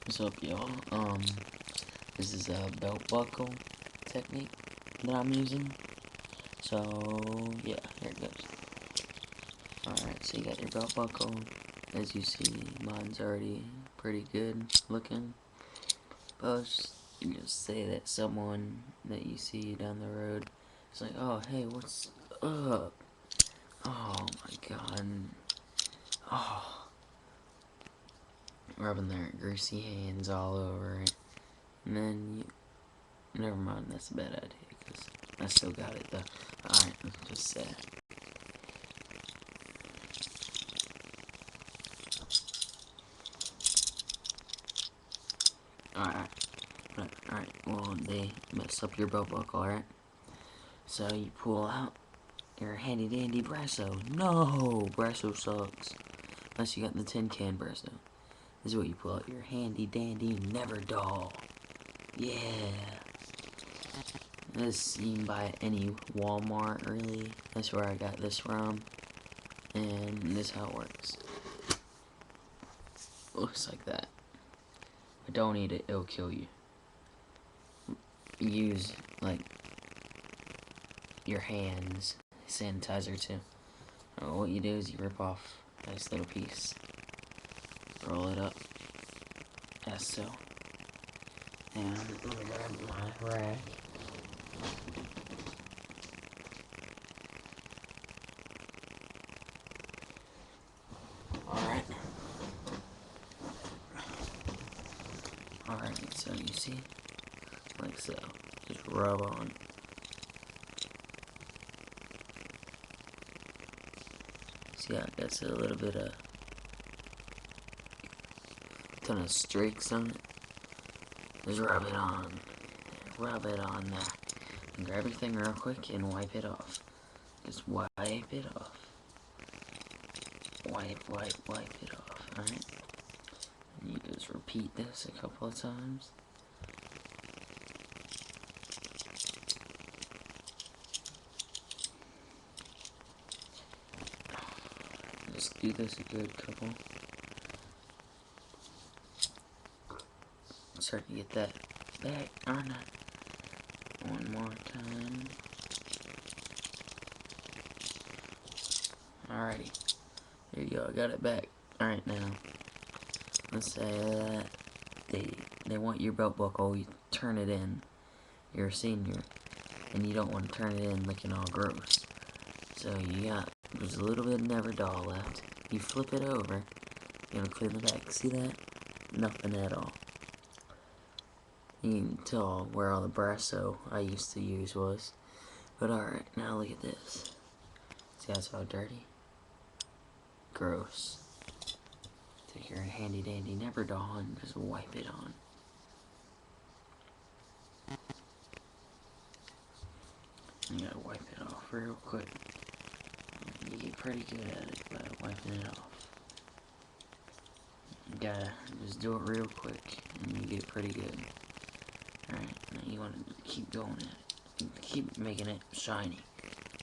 What's up, y'all? This is a belt buckle technique that I'm using. So, yeah, here it goes. Alright, so you got your belt buckle. As you see, mine's already pretty good looking. But you just say that someone that you see down the road is like, oh, hey, what's up? Oh, my God. Oh. Rubbing their greasy hands all over it. And then you... Never mind, that's a bad idea, because I still got it, though. Alright, just say it. Alright, well, they messed up your belt buckle, alright? So you pull out your handy dandy brasso. No, brasso sucks. Unless you got the tin can brasso. This is what you pull out, your handy dandy never doll. Yeah. This, you can buy at any Walmart, really. That's where I got this from. And this is how it works. Looks like that. But don't eat it, it'll kill you. Use, like, your hands. Sanitizer, too. What you do is you rip off this little piece. Roll it up. As so. And I'm gonna grab my rag. Alright, so you see? Like so. Just rub on. See how it gets a little bit of ton of streaks on it? Just rub it on. Rub it on there. And grab your thing real quick and wipe it off. Just wipe it off. Wipe it off, alright? And you just repeat this a couple of times. Just do this a good couple. Start to get that back on it. One more time. Alrighty. There you go, I got it back. Alright, now, let's say that they want your belt buckle, you turn it in. You're a senior, and you don't want to turn it in looking all gross. So you got, there's a little bit of never doll left. You flip it over, you're gonna clear the back. See that? Nothing at all. You can tell where all the brasso I used to use was. But alright, now look at this. See how it's all dirty? Gross. Take your handy dandy never doll and just wipe it on. You gotta wipe it off real quick. You get pretty good at it by wiping it off. You gotta just do it real quick and you get pretty good. Alright, now you wanna keep going at it. Keep making it shiny.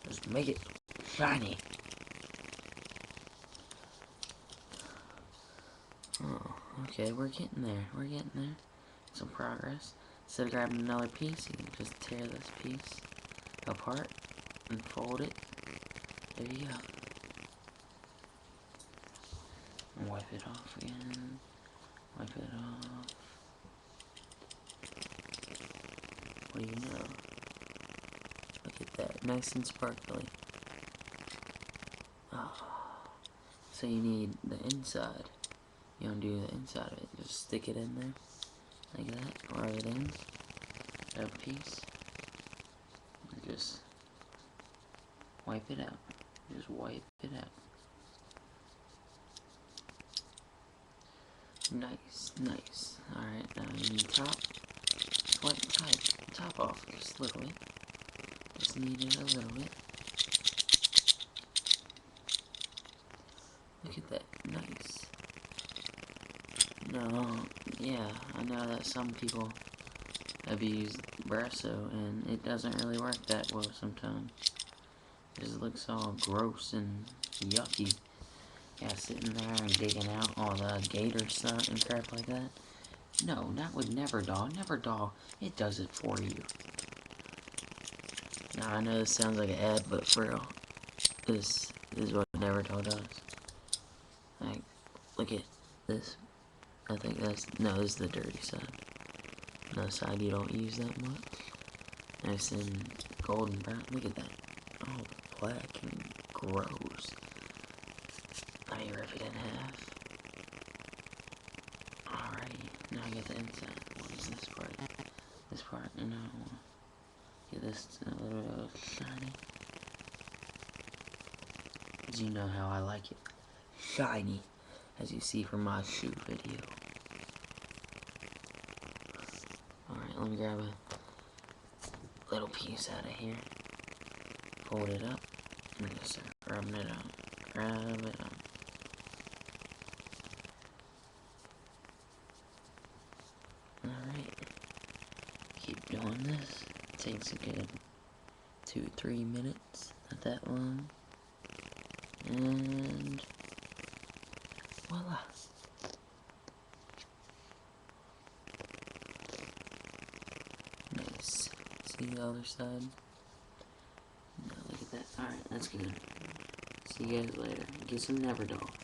Just make it shiny. Oh, okay, we're getting there. We're getting there. Some progress. Instead of grabbing another piece, you can just tear this piece apart and fold it. There you go. And wipe it off again. Wipe it off. What do you know? Look at that. Nice and sparkly. Oh. So you need the inside. You don't do the inside of it. Just stick it in there. Like that. Rub it in. Grab a piece. And just wipe it out. Just wipe it out. Nice, nice. Alright, now you need top. Wipe the top off just a little bit. Just need it a little bit. Look at that. Nice. No, yeah, I know that some people have used brasso and it doesn't really work that well sometimes. It just looks all gross and yucky. Yeah, sitting there and digging out all the gator stuff and crap like that. No, not with NJROTCguide. NJROTCguide, it does it for you. Now, I know this sounds like an ad, but for real, this is what NJROTCguide does. Like, look at this. I think that's, no, this is the dirty side. The side you don't use that much. Nice and golden brown. Look at that. Oh, black and gross. Let me rip it in half. Alrighty, now I get the inside. What is this part? This part, no. Get this a little bit shiny. Cause you know how I like it. Shiny, as you see from my shoe video. Alright, let me grab a little piece out of here. Fold it up. And just start rubbing it on. Grab it on. Alright. Keep doing this. It takes a good 2-3 minutes. Not that long. And voila. Nice. See the other side? No, look at that. Alright, that's good. See you guys later. Get some NJROTCguide.